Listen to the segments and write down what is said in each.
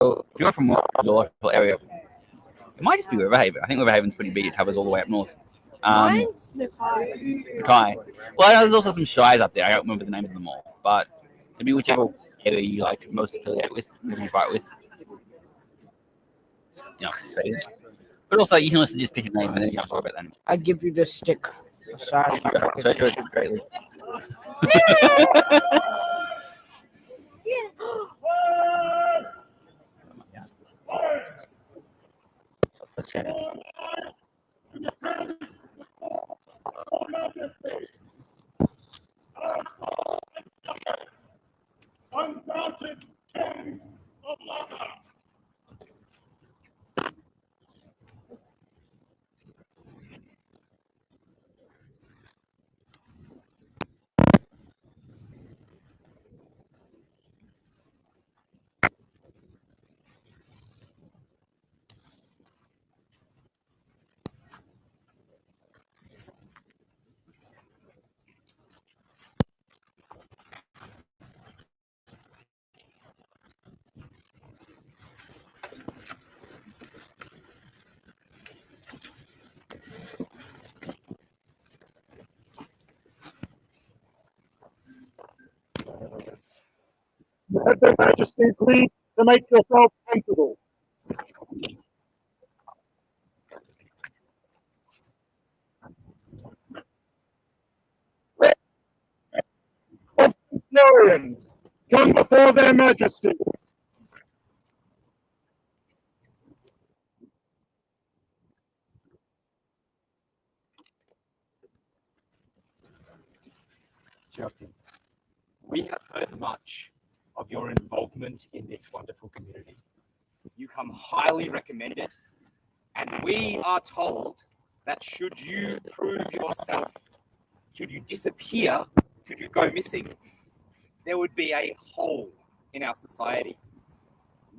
if you're from your local area, it might just be Riverhaven. I think Riverhaven's pretty big. It covers all the way up north. Mine's Mackay. Well, I know there's also some shires up there. I don't remember the names of them all, but it'd be whichever area you like most affiliate with, you fight with. But also, you can also just pick a name and then you have to talk about that. I give you the stick. Sorry. Greatly. Let's get it. Unmounted King of Lochac. Let their majesties leave to make yourself comfortable. Of Florian, come before their majesties. Josie, we have heard much of your involvement in this wonderful community. You come highly recommended, and we are told that should you prove yourself, should you disappear, should you go missing, there would be a hole in our society.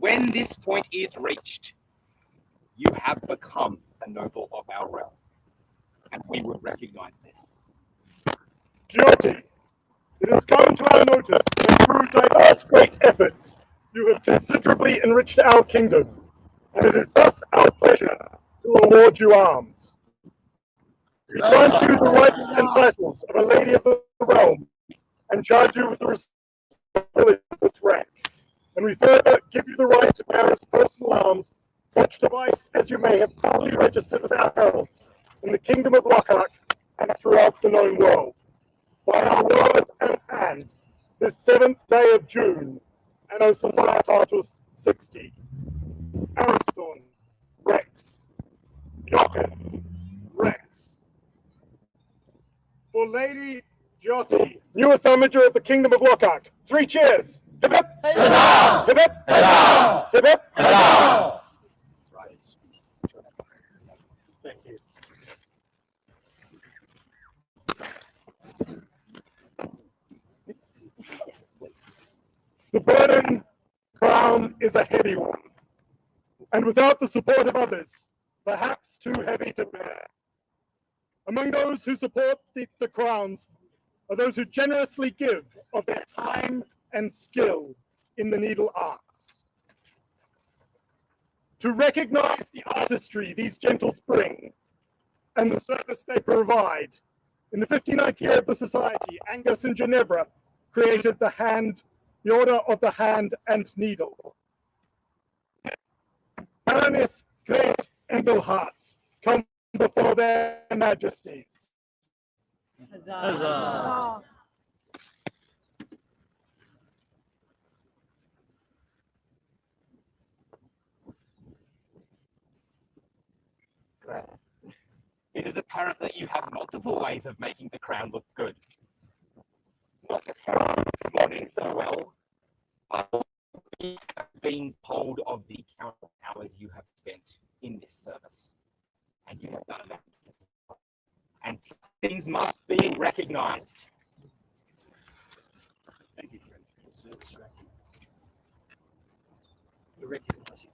When this point is reached, you have become a noble of our realm, and we will recognize this. Josie, it has come to our notice that through diverse great efforts, you have considerably enriched our kingdom, and it is thus our pleasure to award you arms. We grant you the rights and titles of a lady of the realm, and charge you with the responsibility of this rank. And we further give you the right to bear as personal arms such device as you may have properly registered with our heralds in the Kingdom of Lochac and throughout the known world. By our word and hand, this 7th day of June, Anno Societatis 60, Ariston, Rex, Jochen, Rex. For Lady Josie, newest armiger of the Kingdom of Lochac, 3 cheers! Hip hip! Huzzah! Hip hip! Huzzah! Hip hip! Huzzah! Thank you. Yes, please. The burden crown is a heavy one, and without the support of others, perhaps too heavy to bear. Among those who support the crowns are those who generously give of their time and skill in the needle arts. To recognize the artistry these gentles bring and the service they provide, in the 59th year of the Society, Angus and Ginevra created the Order of the Hand and Needle. Baroness Great Engelharts come before their majesties. Huzzah. Huzzah. It is apparent that you have multiple ways of making the crown look good. Not just heralding this morning so well, but we have been told of the countless hours you have spent in this service. And you have done that. And things must be recognized. Thank you, friend, for your service record. We recognize you.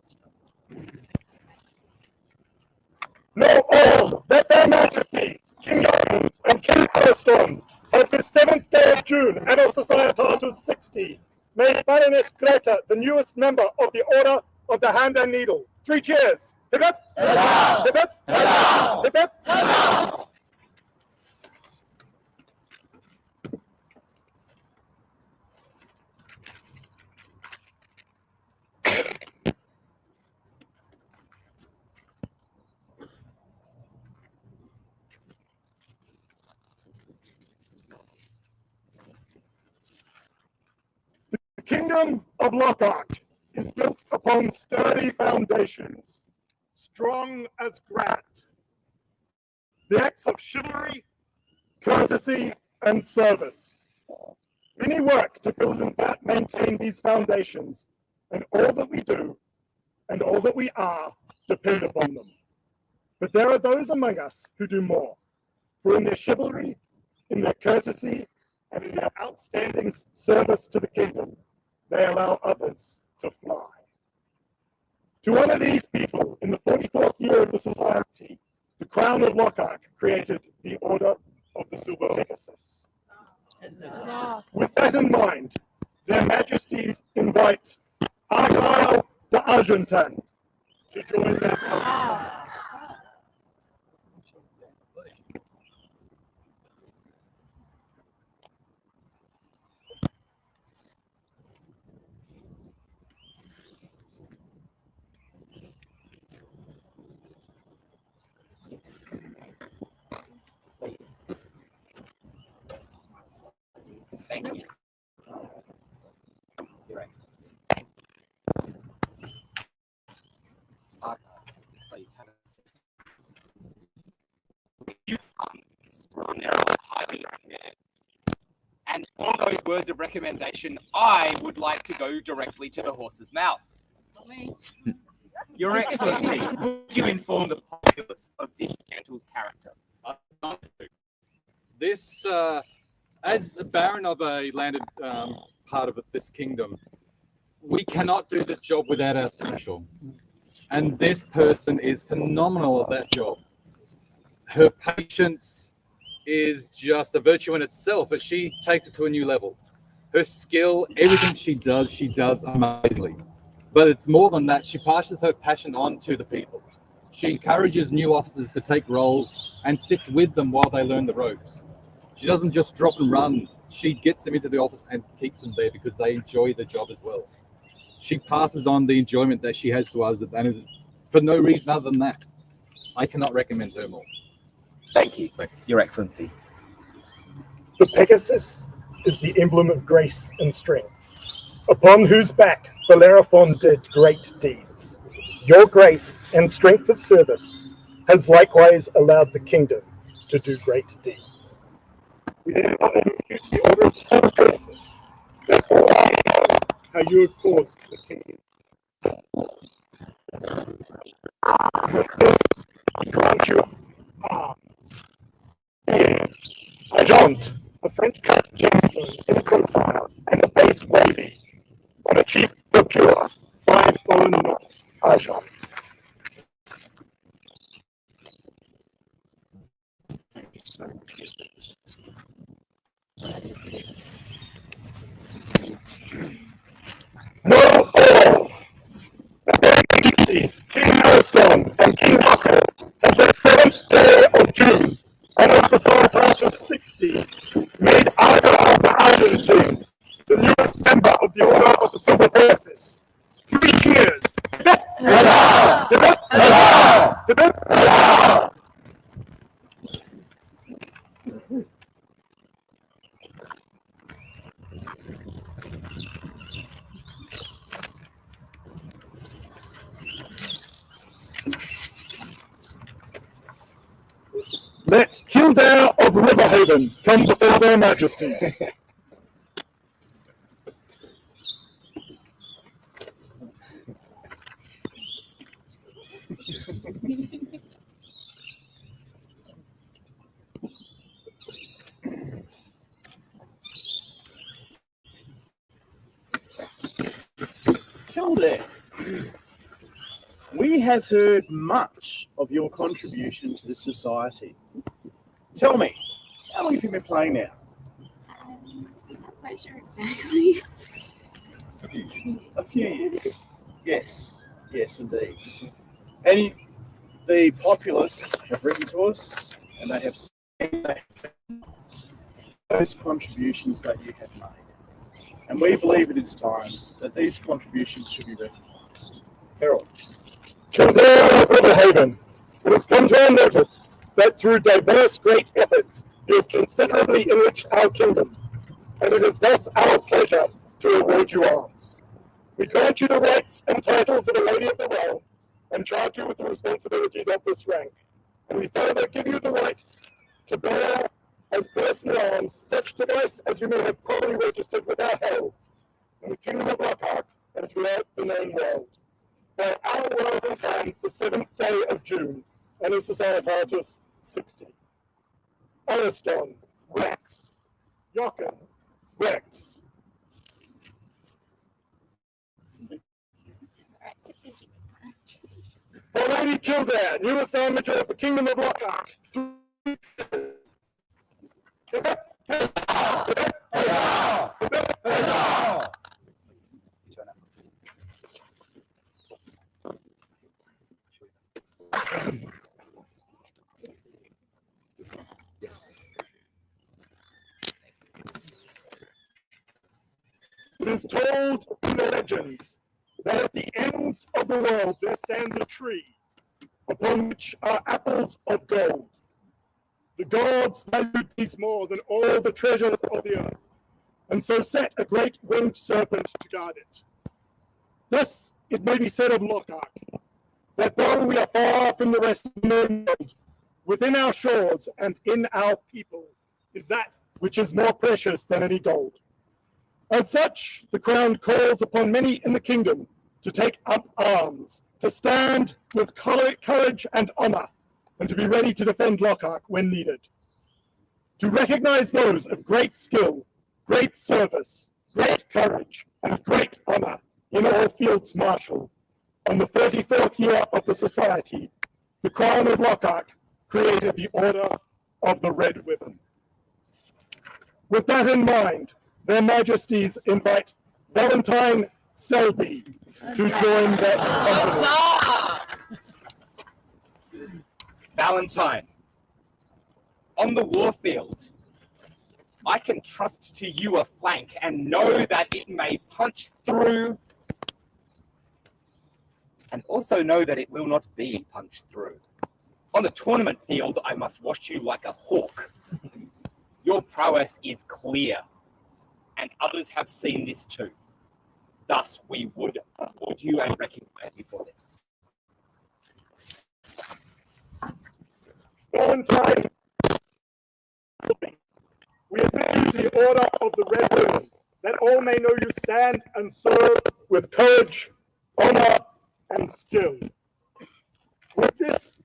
Know all that their majesties, King Jochen and King Ariston, of this 7th day of June, Anno Societatis 60, made Baroness Greta the newest member of the Order of the Hand and Needle. 3 cheers. Hip hip. Hip hip. Hip hip. The Kingdom of Lochac is built upon sturdy foundations, strong as granite. The acts of chivalry, courtesy, and service. Many work to build and maintain these foundations, and all that we do and all that we are depend upon them. But there are those among us who do more, for in their chivalry, in their courtesy, and in their outstanding service to the kingdom, they allow others to fly. To honor these people, in the 44th year of the society, the Crown of Lochac created the Order of the Silver Pegasus. With that in mind, their majesties invite Argyle de Argentan to join their company. Thank you. Your Excellency. Please have a seat. You come extraordinarily highly recommended. And for those words of recommendation, I would like to go directly to the horse's mouth. Your Excellency, would you inform the populace of this gentle's character? This, as the Baron of a landed part of this kingdom, we cannot do this job without our seneschal. And this person is phenomenal at that job. Her patience is just a virtue in itself, but she takes it to a new level. Her skill, everything she does amazingly. But it's more than that, she passes her passion on to the people. She encourages new officers to take roles and sits with them while they learn the ropes. She doesn't just drop and run. She gets them into the office and keeps them there because they enjoy the job as well. She passes on the enjoyment that she has to us, and it is for no reason other than that. I cannot recommend her more. Thank you, Your Excellency. The Pegasus is the emblem of grace and strength, upon whose back Bellerophon did great deeds. Your grace and strength of service has likewise allowed the kingdom to do great deeds. We therefore impute the order of the Silver Pegasus, therefore I know how you have caused the kingdom. With this, I grant you arms. Argent, a French cut gemstone in a profile, and a base wavy. On a chief pure, 5 bone knots, Argent. Know all that their majesties, King Milestone and King Huckle, have the 7th day of June, and of Societas 60, made Argyle the Argentine the newest member of the Order of the Silver Pegasus. 3 cheers! Let Hildair of Riverhaven come before their majesties. Hildair, we have heard much of your contribution to the society. Tell me, how long have you been playing now? I'm not quite sure exactly. A few years. Yes. Yes, indeed. And the populace have written to us, and they have seen those contributions that you have made. And we believe it is time that these contributions should be recognised. Harold. Hildair of Riverhaven, it has come to our notice that through diverse great efforts you have considerably enriched our kingdom, and it is thus our pleasure to award you arms. We grant you the rights and titles of a Lady of the Realm, and charge you with the responsibilities of this rank, and we further give you the right to bear as personal arms such device as you may have probably registered with our herald in the Kingdom of Lochac and throughout the known world. By our world and time, the 7th day of June, and in Societatis 60. Ariston, Rex. Jochen, Rex. For Lady Hildair, newest Armiger of the Kingdom of Lochac. Yes. It is told in the legends that at the ends of the world there stands a tree upon which are apples of gold. The gods valued these more than all the treasures of the earth, and so set a great winged serpent to guard it. Thus it may be said of Lochac, that though we are far from the rest of the known world, within our shores and in our people is that which is more precious than any gold. As such, the crown calls upon many in the kingdom to take up arms, to stand with courage and honor, and to be ready to defend Lochac when needed. To recognize those of great skill, great service, great courage, and great honor in all fields martial, on the 34th year of the Society, the Crown of Lochac created the Order of the Red Ribbon. With that in mind, their Majesties invite Valentine Selby to join their company. Valentine, on the warfield, I can trust to you a flank and know that it may punch through, and also know that it will not be punched through. On the tournament field, I must watch you like a hawk. Your prowess is clear, and others have seen this too. Thus, we would award you and recognize you for this. Valentine, we admit you to the Order of the Red Ribbon, that all may know you stand and serve with courage, honor, and skill. With this,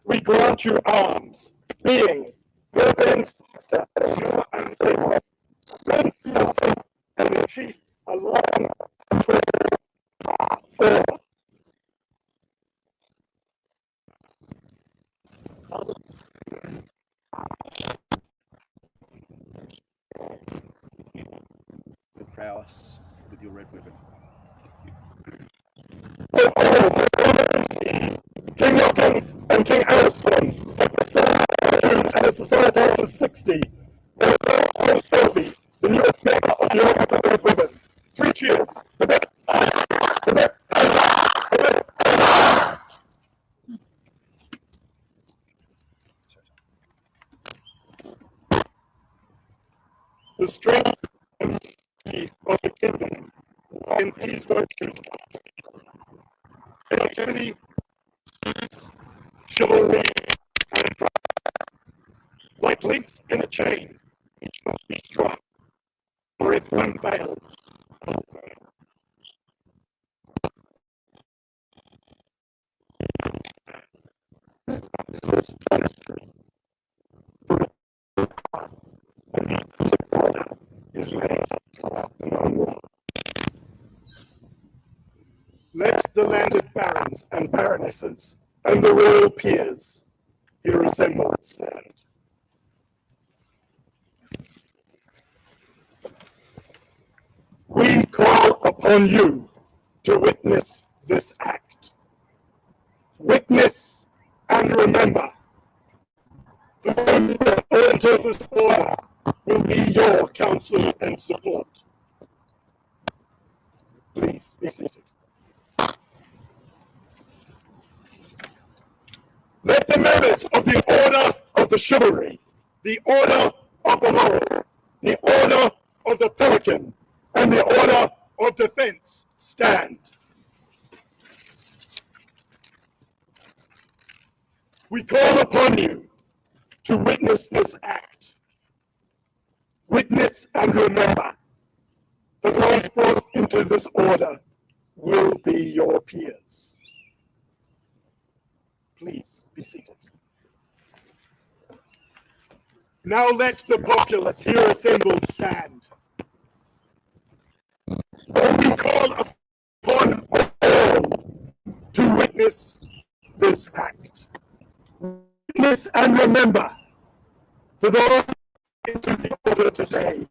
we grant you arms, being your grand sister, Azure and Sabre, grand sister, and the chief along or The prowess with your red ribbon. King Jochen and King Ariston of the 7th of June and the Society of 60, and Selby, the newest member of the Order of the Red Ribbon. 3 cheers. The strength and unity of the kingdom in these virtues: activity, peace, chivalry, and pride. Like links in a chain, each must be strong, or if one fails, all fail. This chemistry is made throughout the known world. Let the landed barons and baronesses and the royal peers here assembled stand. We call upon you to witness this act. counsel and support. Please be seated. Let the members of the Order of the Chivalry, the Order of the Laurel, the Order of the Pelican, and the Order of Defense stand. We call upon you to witness this act. Witness and remember that those brought into this order will be your peers. Please be seated. Now let the populace here assembled stand. For we call upon all to witness this act. Witness and remember, for those into the order today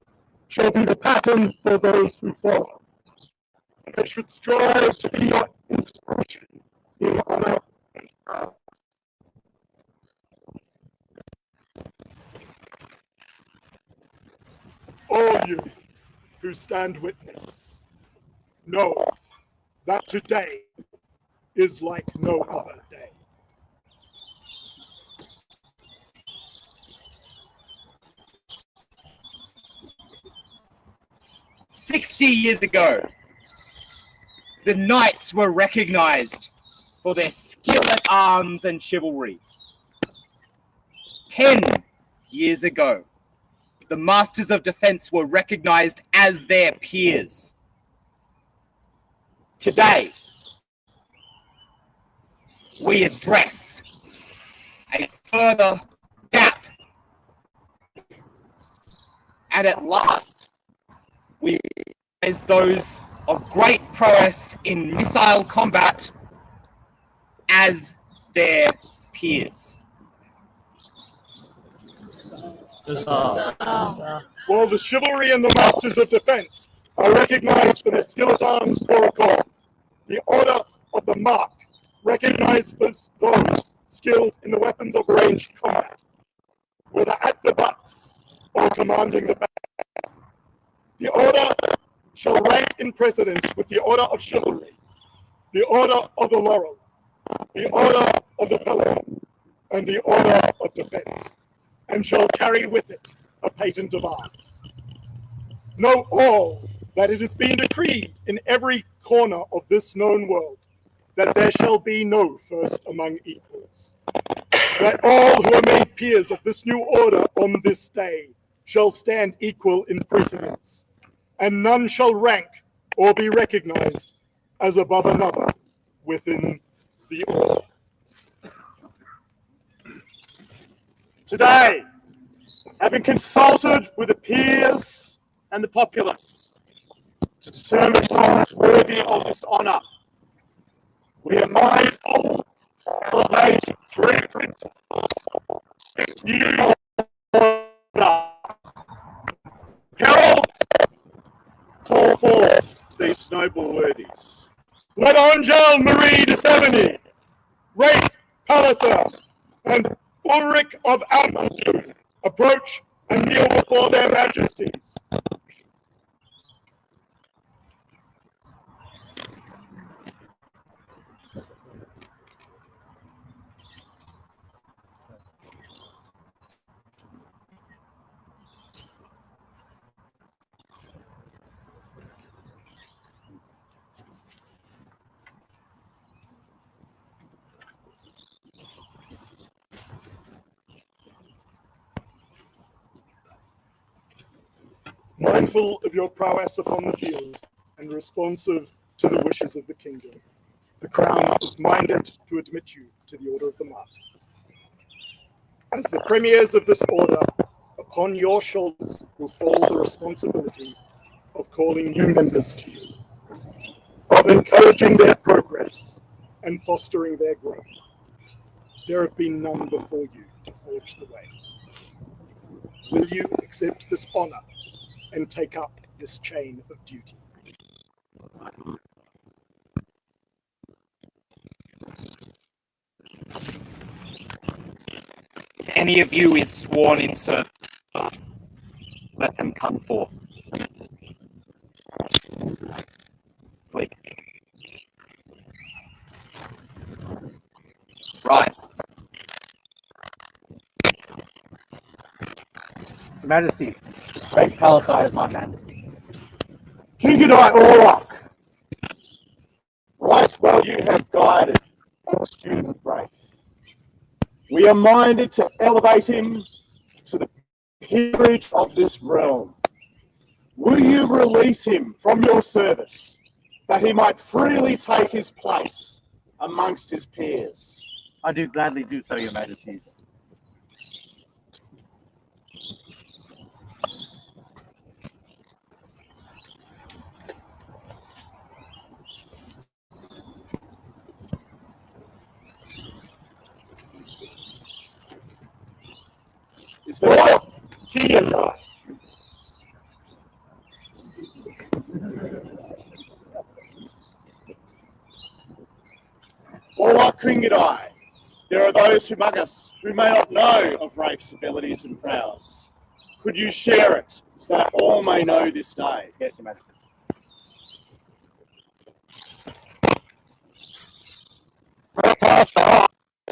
shall be the pattern for those who follow. And they should strive to be your inspiration in honor and power. All you who stand witness, know that today is like no other day. "60 years ago, the knights were recognized for their skill at arms and chivalry. 10 years ago, the masters of defense were recognized as their peers. Today, we address a further gap. And at last, we recognize those of great prowess in missile combat as their peers. While the chivalry and the masters of defense are recognized for their skill at arms corps, the Order of the Mark recognizes those skilled in the weapons of ranged combat, whether at the butts or commanding the back. The Order shall rank in precedence with the Order of Chivalry, the Order of the Laurel, the Order of the Pelican, and the Order of Defense, and shall carry with it a patent of arms. Know all that it has been decreed in every corner of this known world that there shall be no first among equals, that all who are made peers of this new order on this day shall stand equal in precedence, and none shall rank or be recognized as above another within the order. Today, having consulted with the peers and the populace to determine those worthy of this honor, we are mindful to elevate three principles of this new order. Herald, call forth these noble worthies. Let Angel Marie de Sevigny, Rafe Palliser, and Ulrich of Ampleton approach and kneel before their majesties. Mindful of your prowess upon the field and responsive to the wishes of the kingdom, the crown is minded to admit you to the Order of the Mark. As the premiers of this order, upon your shoulders will fall the responsibility of calling new members to you, of encouraging their progress and fostering their growth. There have been none before you to forge the way. Will you accept this honor and take up this chain of duty? If any of you is sworn in service, let them come forth. Rites. Majesty, great Palisade is my man. Hildair Orlock, right well you have guided our student race. We are minded to elevate him to the peerage of this realm. Will you release him from your service, that he might freely take his place amongst his peers? I do gladly do so, your majesties. Is there a Hildair? Orlock Hildair, there are those among us who may not know of Rafe's abilities and prowess. Could you share it so that all may know this day? Yes, your majesty.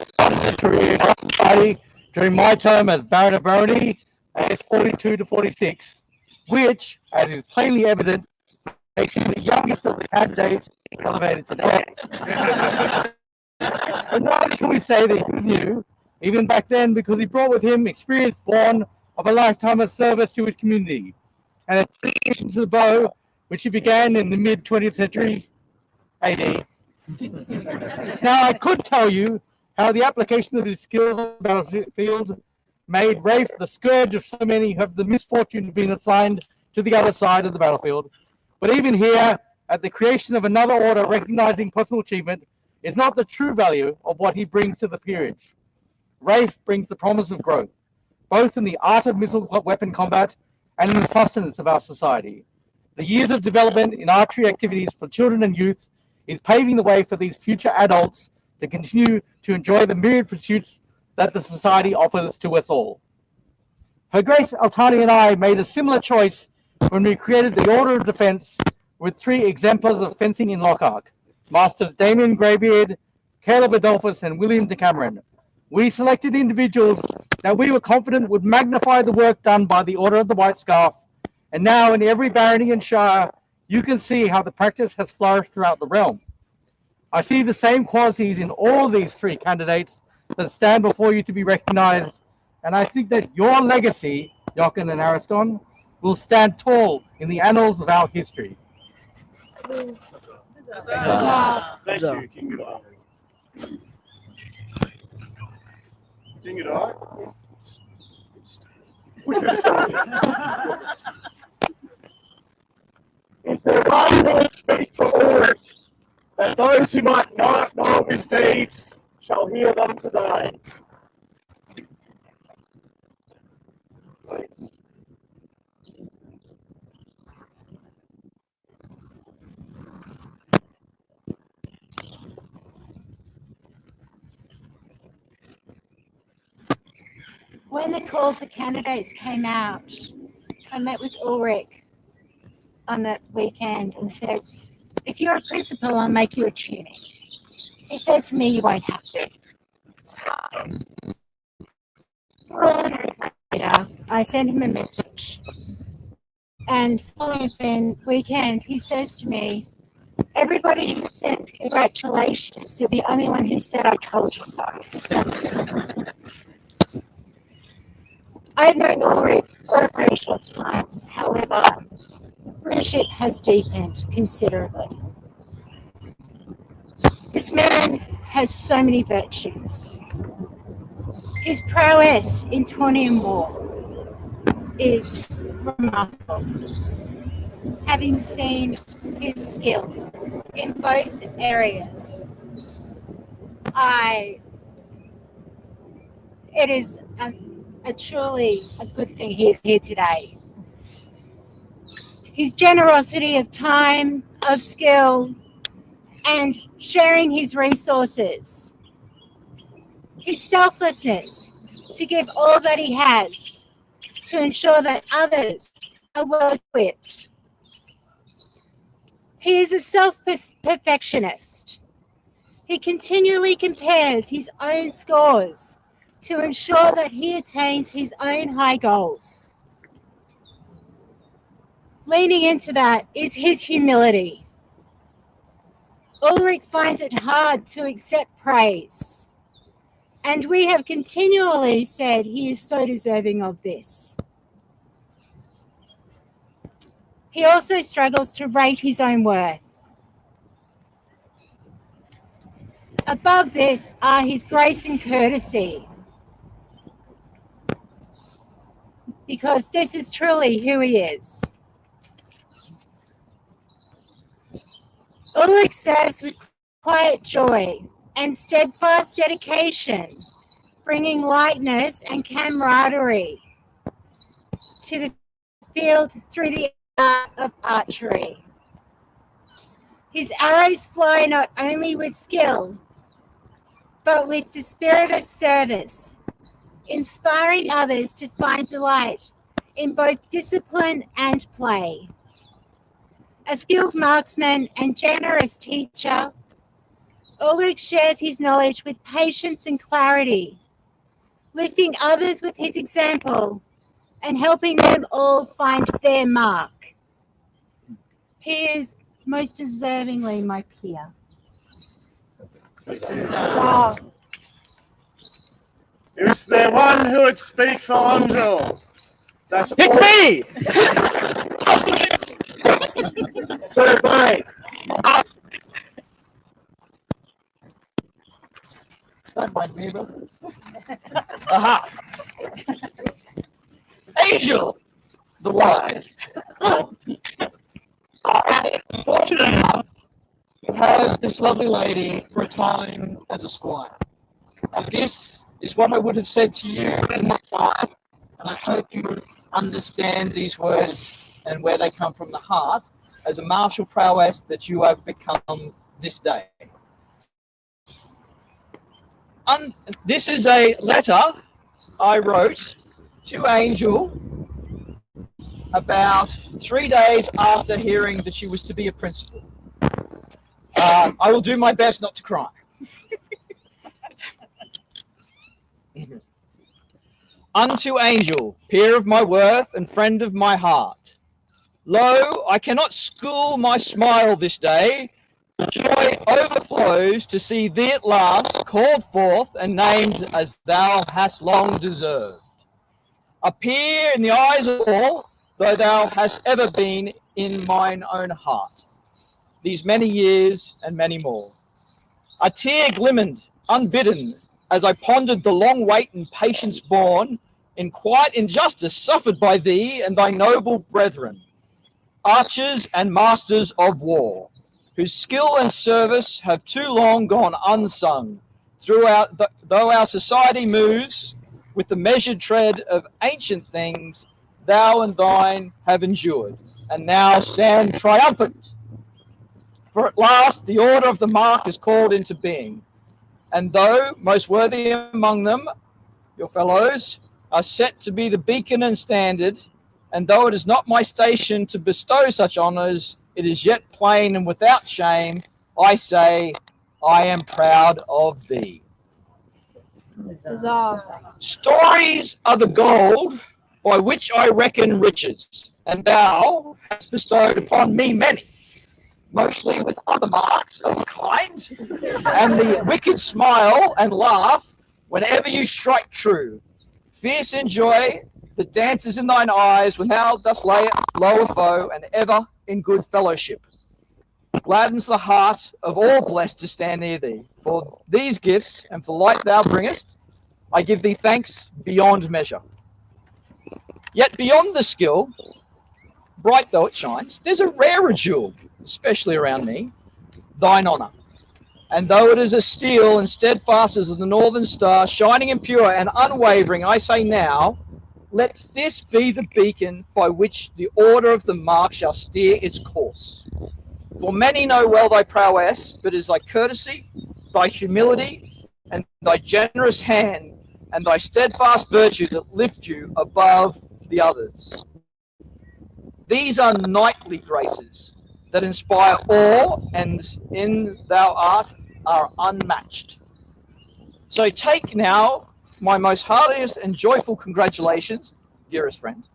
Started his career in our society during my term as Baron of Barony, aged 42 to 46, which, as is plainly evident, makes him the youngest of the candidates elevated today. But neither can we say that he was new, even back then, because he brought with him experience born of a lifetime of service to his community, and a dedication to the bow, which he began in the mid-20th century AD. Now, I could tell you how the application of his skills on the battlefield made Rafe the scourge of so many who have the misfortune of being assigned to the other side of the battlefield. But even here, at the creation of another order recognizing personal achievement, is not the true value of what he brings to the peerage. Rafe brings the promise of growth, both in the art of missile weapon combat and in the sustenance of our society. The years of development in archery activities for children and youth is paving the way for these future adults to continue to enjoy the myriad pursuits that the society offers to us all. Her Grace Altani and I made a similar choice when we created the Order of Defense with 3 exemplars of fencing in Lochac, Masters Damien Greybeard, Caleb Adolphus, and William Decameron. We selected individuals that we were confident would magnify the work done by the Order of the White Scarf, and now in every barony and shire, you can see how the practice has flourished throughout the realm. I see the same qualities in all these 3 candidates that stand before you to be recognized, and I think that your legacy, Jochen and Ariston, will stand tall in the annals of our history. Thank you, Hildair. Hildair? Is there one who will speak for Ulrich, that those who might not know of his deeds shall hear them today? Please. When the call for candidates came out, I met with Ulrich on that weekend and said, if you're a principal, I'll make you a tuning. He said to me, you won't have to. Later, I sent him a message. And following weekend, he says to me, everybody who said congratulations, you're the only one who said I told you so. I've known Ulrich for a very short time. However, friendship has deepened considerably. This man has so many virtues. His prowess in Tawnian War is remarkable. Having seen his skill in both areas, it is a truly a good thing he is here today. His generosity of time, of skill, and sharing his resources. His selflessness to give all that he has to ensure that others are well equipped. He is a self-perfectionist He continually compares his own scores to ensure that he attains his own high goals. Leaning into that is his humility. Ulrich finds it hard to accept praise, and we have continually said he is so deserving of this. He also struggles to rate his own worth. Above this are his grace and courtesy, because this is truly who he is. Ulrich serves with quiet joy and steadfast dedication, bringing lightness and camaraderie to the field through the art of archery. His arrows fly not only with skill, but with the spirit of service, inspiring others to find delight in both discipline and play. A skilled marksman and generous teacher, Ulrich shares his knowledge with patience and clarity, lifting others with his example and helping them all find their mark. He is most deservingly my peer. Huzzah. Is there one who would speak for Angel? That's Pick all. me! So by Don't mind me, brother. Aha! Angel, the wise. I am fortunate enough to have this lovely lady for a time as a squire. And this is what I would have said to you in that time, and I hope you understand these words and where they come from the heart as a martial prowess that you have become this day. This is a letter I wrote to Angel about 3 days after hearing that she was to be a principal. I will do my best not to cry. Unto Angel, peer of my worth and friend of my heart. Lo, I cannot school my smile this day. The joy overflows to see thee at last called forth and named as thou hast long deserved. A peer in the eyes of all, though thou hast ever been in mine own heart. These many years and many more. A tear glimmered, unbidden, as I pondered the long wait and patience borne in quiet injustice suffered by thee and thy noble brethren, archers and masters of war, whose skill and service have too long gone unsung, though our society moves with the measured tread of ancient things, thou and thine have endured, and now stand triumphant. For at last the order of the mark is called into being, and though most worthy among them, your fellows, are set to be the beacon and standard, and though it is not my station to bestow such honours, it is yet plain and without shame, I say, I am proud of thee. Huzzah. Stories are the gold by which I reckon riches, and thou hast bestowed upon me many, mostly with other marks of a kind, and the wicked smile and laugh whenever you strike true. Fierce in joy that dances in thine eyes when thou dost lay low a foe, and ever in good fellowship. Gladdens the heart of all blessed to stand near thee. For these gifts and for light thou bringest, I give thee thanks beyond measure. Yet beyond the skill, bright though it shines, there's a rarer jewel, especially around me, thine honour. And though it is a steel and steadfast as the northern star, shining and pure and unwavering, I say now, let this be the beacon by which the order of the mark shall steer its course. For many know well thy prowess, but it is thy courtesy, thy humility, and thy generous hand, and thy steadfast virtue that lift you above the others. These are knightly graces that inspire awe, and in thou art are unmatched. So take now my most heartiest and joyful congratulations, dearest friend,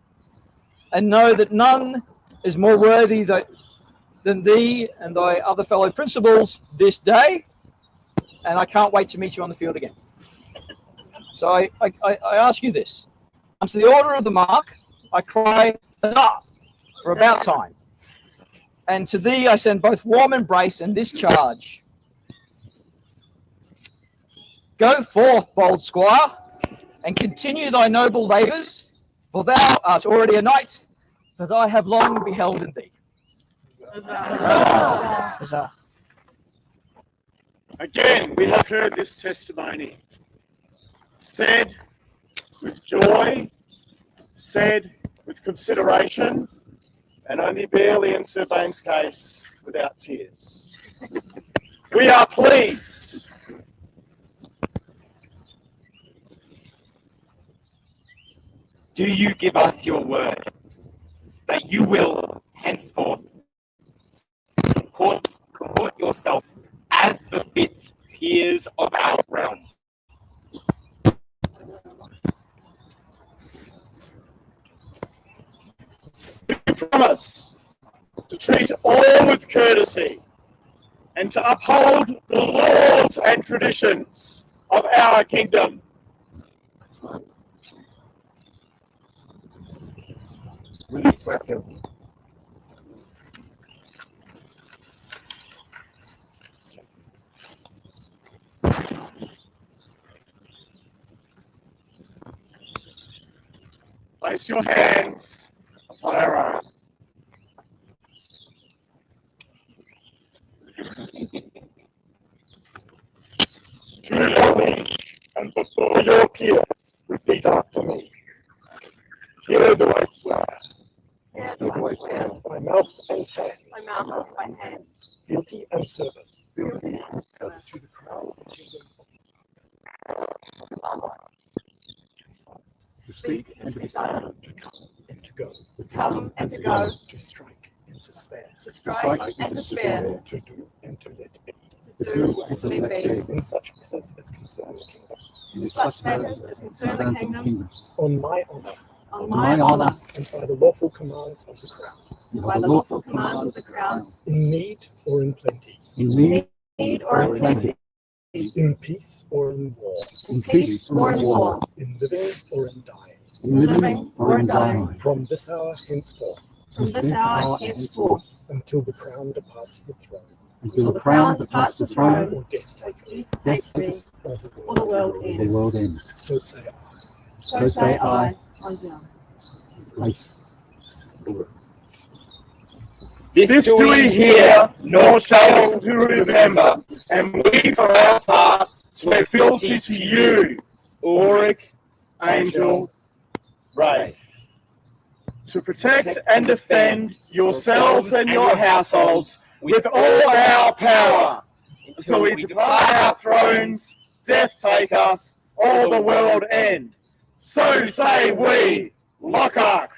and know that none is more worthy than thee and thy other fellow principals this day, and I can't wait to meet you on the field again. So I ask you this. Unto the order of the mark, I cry, huzzah, for about time. And to thee I send both warm embrace and this charge. Go forth, bold squire, and continue thy noble labours, for thou art already a knight that I have long beheld in thee. Huzzah. Again, we have heard this testimony, said with joy, said with consideration, and only barely in Sir Bain's case without tears. We are pleased. Do you give us your word that you will henceforth comport yourself as befits peers of our realm? We promise to treat all with courtesy and to uphold the laws and traditions of our kingdom. We swear guilty. Place your hands upon our own. To your liege and before your peers, repeat after me. Here do I swear. Here do I swear. By mouth and hand. By mouth and hand. Fealty and service. Fealty and service. To the crown and kingdom To speak and to be silent. to come and to go. To come and to go. To strike and to spare. To strike and to spare. To do and to let be. To do and to let be. In such matters as concern the kingdom. In such matters as concern the kingdom. On my honour. On my honour. And by the lawful commands of the crown. By the lawful commands of the crown. In need or in plenty. In need or in plenty. In peace or in war. In peace or in war. In living or in dying. In living or in dying. From this hour henceforth. From this hour henceforth. Until the crown departs the throne. Until the crown departs the throne. Or death take Take me. Or the world ends. The world ends. So say I. So say I. This do we hear, nor shall we remember, and we for our part swear fealty to you, Ulrich, Angel, Rafe, To protect and defend yourselves and your households with all our power. Until we depart our thrones, death take us, all the world end. So say we, Lochac.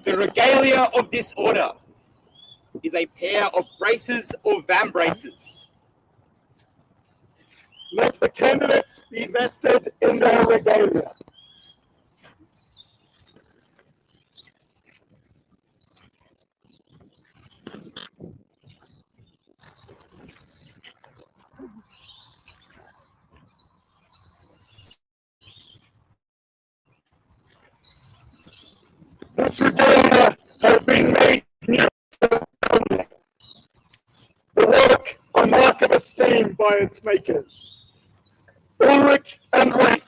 The regalia of this order is a pair of braces or vambraces. Let the candidates be vested in their regalia. This regalia has been made new for the work a mark of esteem by its makers. Ulrich and Rafe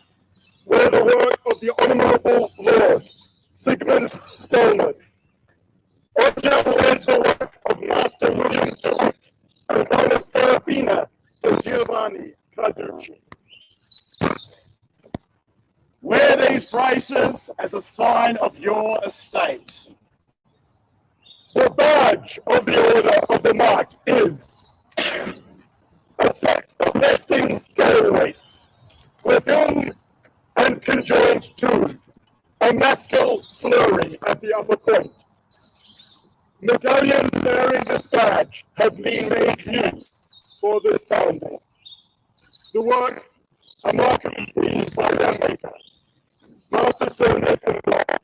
were the work of the Honourable Lord Sigmund Stolman. Oja was the work of Master William Dillon and Donna Serafina and Giovanni Carducci. Wear these braces as a sign of your estate. The badge of the Order of the Mark is a set of nesting scalerates within and conjoined to a masculine flurry at the upper point. Medallions bearing this badge have been made new for this founder. The work, a marketing scheme by their maker, Master Sir Nathan Lochac.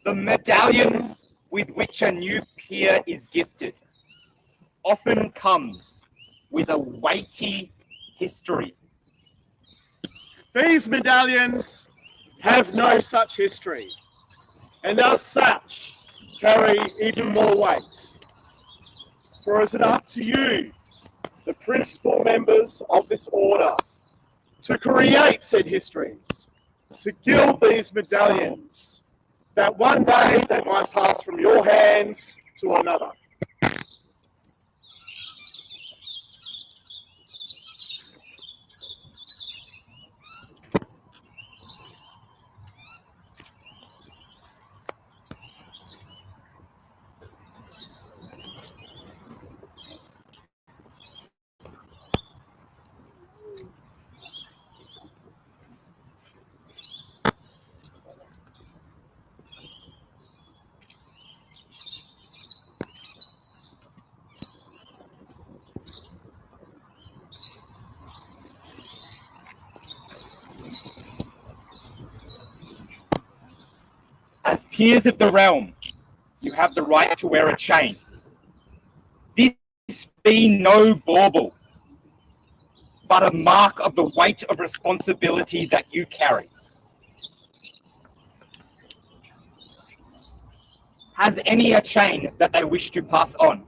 The medallion with which a new peer is gifted often comes with a weighty history. These medallions have no such history, and as such carry even more weight. For is it up to you, the principal members of this order, to create said histories, to gild these medallions, that one day they might pass from your hands to another. As peers of the realm, you have the right to wear a chain. This be no bauble, but a mark of the weight of responsibility that you carry. Has any a chain that they wish to pass on?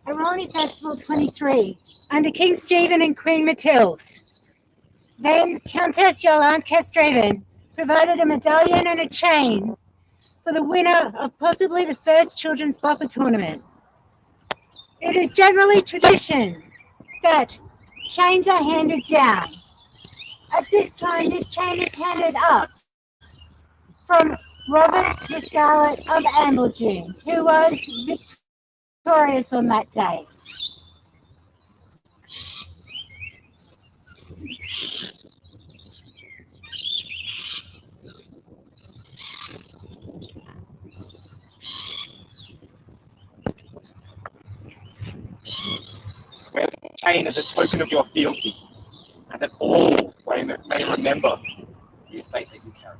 Aroni Festival 23, under King Stephen and Queen Matilde. Then Countess Yolande Castraven provided a medallion and a chain for the winner of possibly the first children's boffer tournament. It is generally tradition that chains are handed down. At this time, this chain is handed up from Robert the Scarlet of Ambledune, who was victorious on that day. Wear the chain as a token of your fealty, and that all may remember the estate that you carry.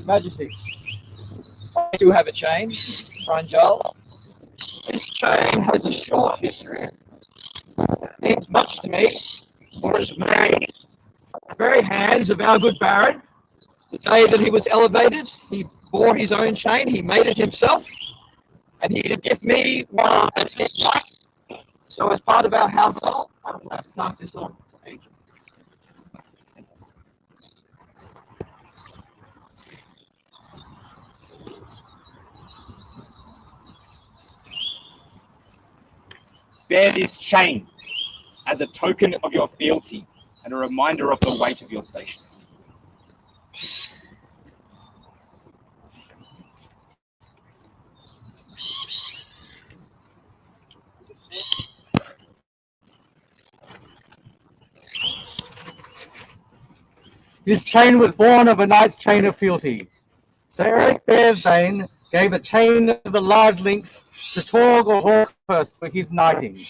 Majesty, I do have a chain, Frangel. This chain has a short history. It means much to me, for it was made at the very hands of our good Baron. The day that he was elevated, he bore his own chain, he made it himself, and he did give me one that's his right. So as part of our household, I will pass this on to Angel. Bear this chain as a token of your fealty and a reminder of the weight of your station. This chain was born of a knight's chain of fealty. Sir Eric Bearsbane gave a chain of the large links to Torg or Hawkhurst for his knighting.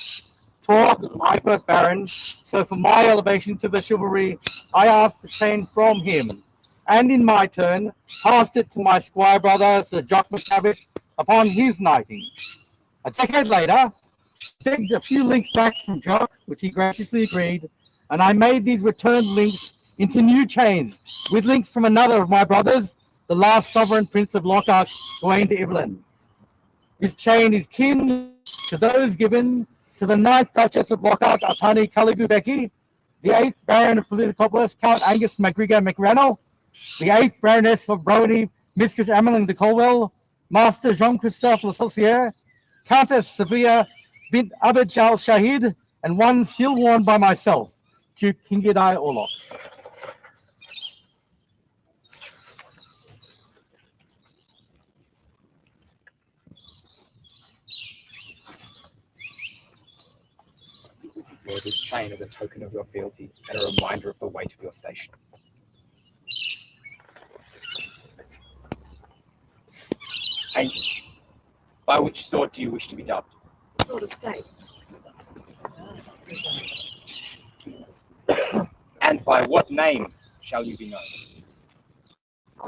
Torg was my first baron, so for my elevation to the chivalry, I asked the chain from him, and in my turn, passed it to my squire brother, Sir Jock McTavish, upon his knighting. A decade later, begged a few links back from Jock, which he graciously agreed, and I made these returned links into new chains, with links from another of my brothers, the last sovereign prince of Lochac, Gawain de Ibelin. This chain is kin to those given to the ninth Duchess of Lochac, Atani Caligubeki, the 8th Baron of Politicopolis, Count Angus MacGregor McRennell, the 8th Baroness of Brony, Mistress Emmeline de Colwell, Master Jean-Christophe Lassauciere, Countess Sophia bint Abid al-Shahid, and one still worn by myself, Duke Hildair Orloff. Wear this chain as a token of your fealty and a reminder of the weight of your station. Angel, by which sword do you wish to be dubbed? Sword of state. And by what name shall you be known?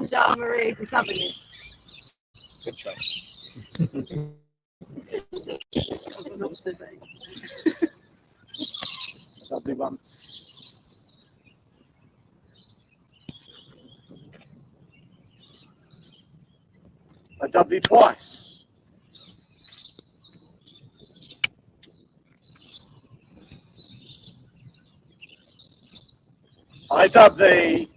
Jean-Marie de Savigny. Good choice. Not so vague. Lovely once. I dub thee twice. I dub thee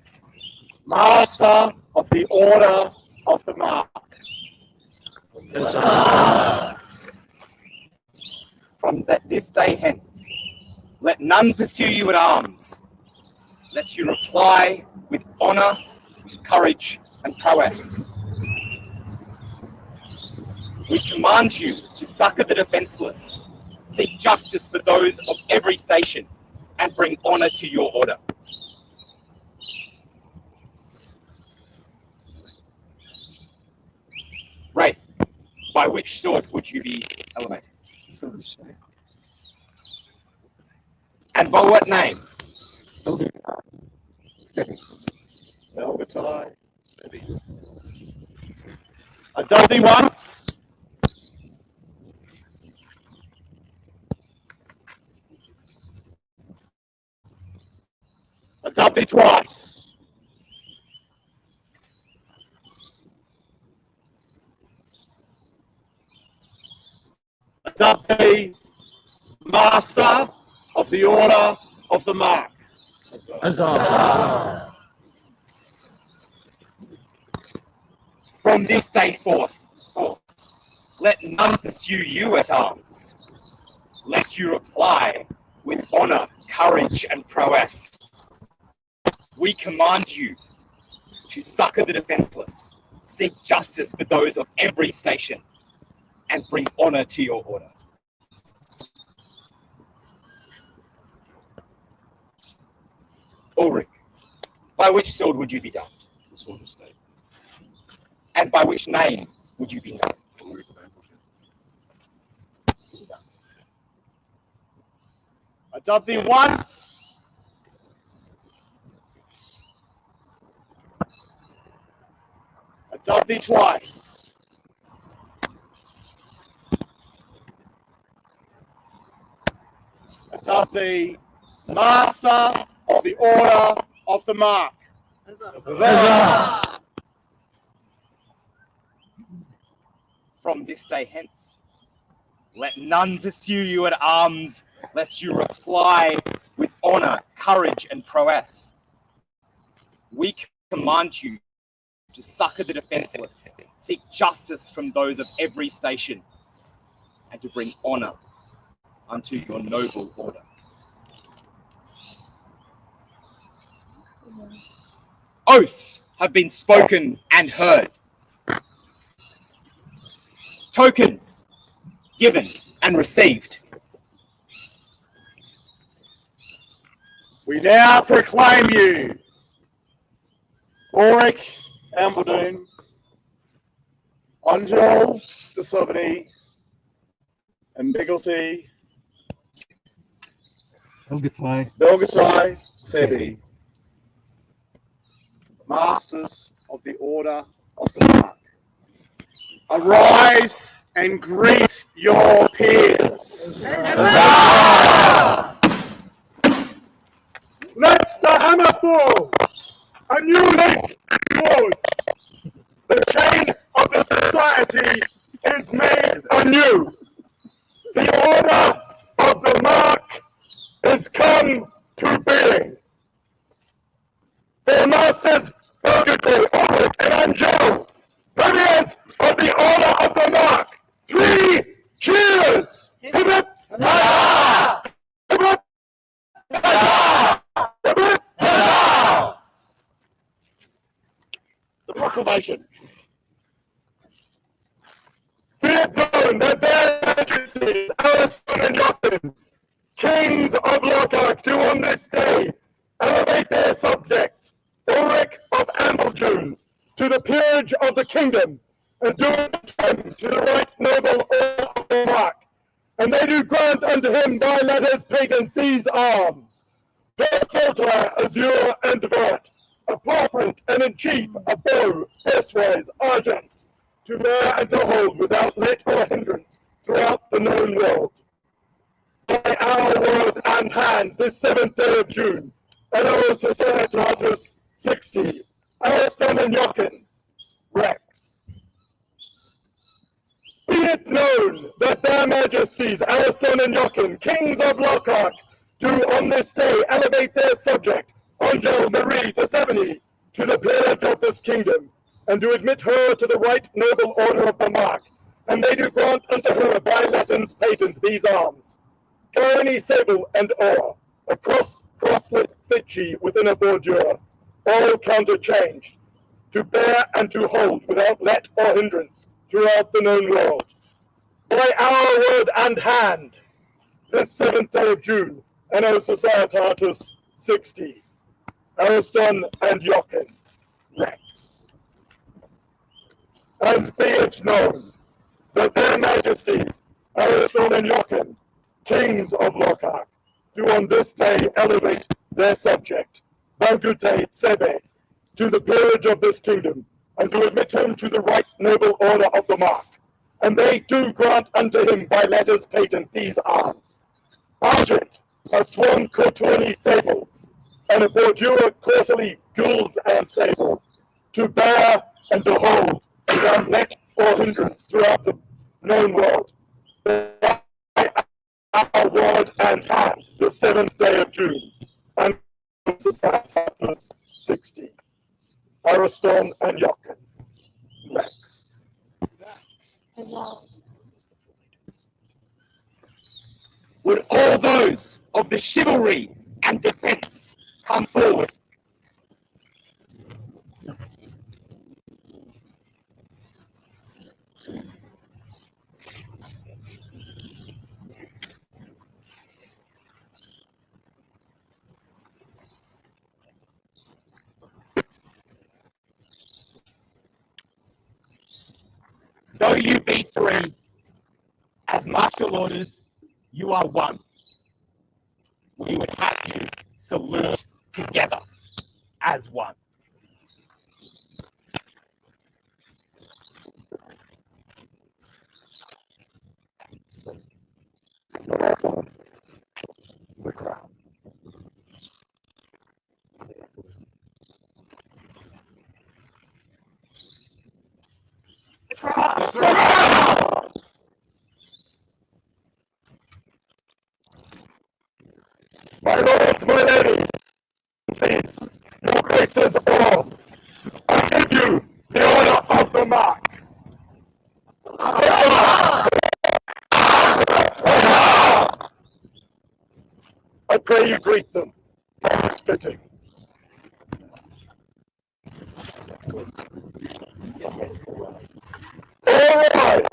Master of the Order of the Mark. From this day hence, let none pursue you at arms, lest you reply with honor, courage, and prowess. We command you to succor the defenseless, seek justice for those of every station, and bring honor to your order. Wraith, by which sword would you be elevated? And by what name? Velvetai. I dub thee once. I dub thee twice. I dub thee Master of the Order of the Mark. From this day forth, let none pursue you at arms, lest you reply with honor, courage, and prowess. We command you to succor the defenseless, seek justice for those of every station, and bring honor to your order. Ulrich, by which sword would you be dubbed? The sword of state. And by which name would you be known? I dub thee once. I dub thee twice. I dub thee Master of the Order of the Mark. From this day hence, let none pursue you at arms, lest you reply with honor, courage, and prowess. We command you to succor the defenseless, seek justice from those of every station, and to bring honor unto your noble order. Oaths have been spoken and heard. Tokens given and received. We now proclaim you, Ulrich Ameldoon, Angel de Savigny, and Bigglesy, Velvetai Sebi, Masters of the Order of the Mark. Arise and greet your peers. Let the hammer fall. A new link is forged. The chain of the society is made anew. The order of the Mark is come to be. their masters, Purgatory, Ulrich, and Angel, purveyors of the honor of the mark. 3 cheers! Hip hip! Hurrah! Hip hip! Hurrah! Hip hip! Hurrah! The proclamation. Be it known that their majesties, Ariston and Jochen, kings of Lochac, do on this day elevate their subject, Ulrich of Ameljune, to the peerage of the kingdom, and do attend to the right noble order of the mark. And they do grant unto him by letters patent these arms: Hildair, azure and vert, a porprint and in chief a bow, piercewise argent, to bear and to hold without let or hindrance throughout the known world. By our word and hand, this 7th day of June, and our Societatis 60, Ariston and Jochen, Rex. Be it known that their majesties, Ariston and Jochen, kings of Lochac, do on this day elevate their subject, Angel Marie de Sevigny, to the peerage of this kingdom, and do admit her to the right noble order of the mark, and they do grant unto her by lessons patent these arms: Carony, sable, and or, a crosslet fichi within a bordure, all counterchanged, to bear and to hold without let or hindrance throughout the known world. By our word and hand, this 7th day of June, Anno Societatis 60, Ariston and Jochen, Rex. And be it known that their majesties, Ariston and Jochen, kings of Lochac, do on this day elevate their subject, Balgute Tsebe, to the peerage of this kingdom, and to admit him to the right noble order of the mark. And they do grant unto him by letters patent these arms: Argent, a swan coturny sable, and a bordure quarterly gules and sable, to bear and to hold without let or hindrance throughout the known world. By our word and hand, the 7th day of June, and Societatis 60, Ariston and Jochen, Rex. Would all those of the chivalry and defense come forward? Though you be 3, as martial orders, you are 1. We would have you salute together as 1. The crown. My lords, my ladies, your graces all, I give you the honor of the mark. I pray you greet them. It's fitting. All rise.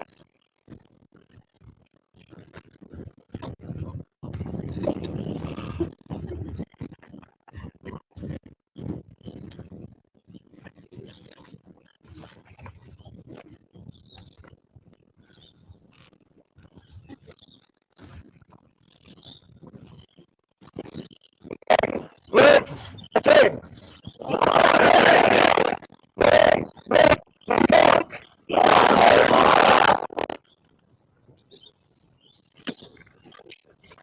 Live the kings! Long live the monk!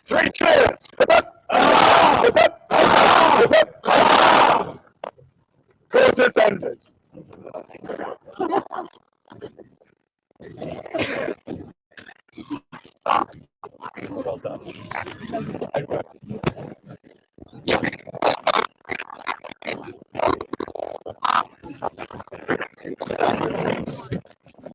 Three cheers! Court is ended. Well done.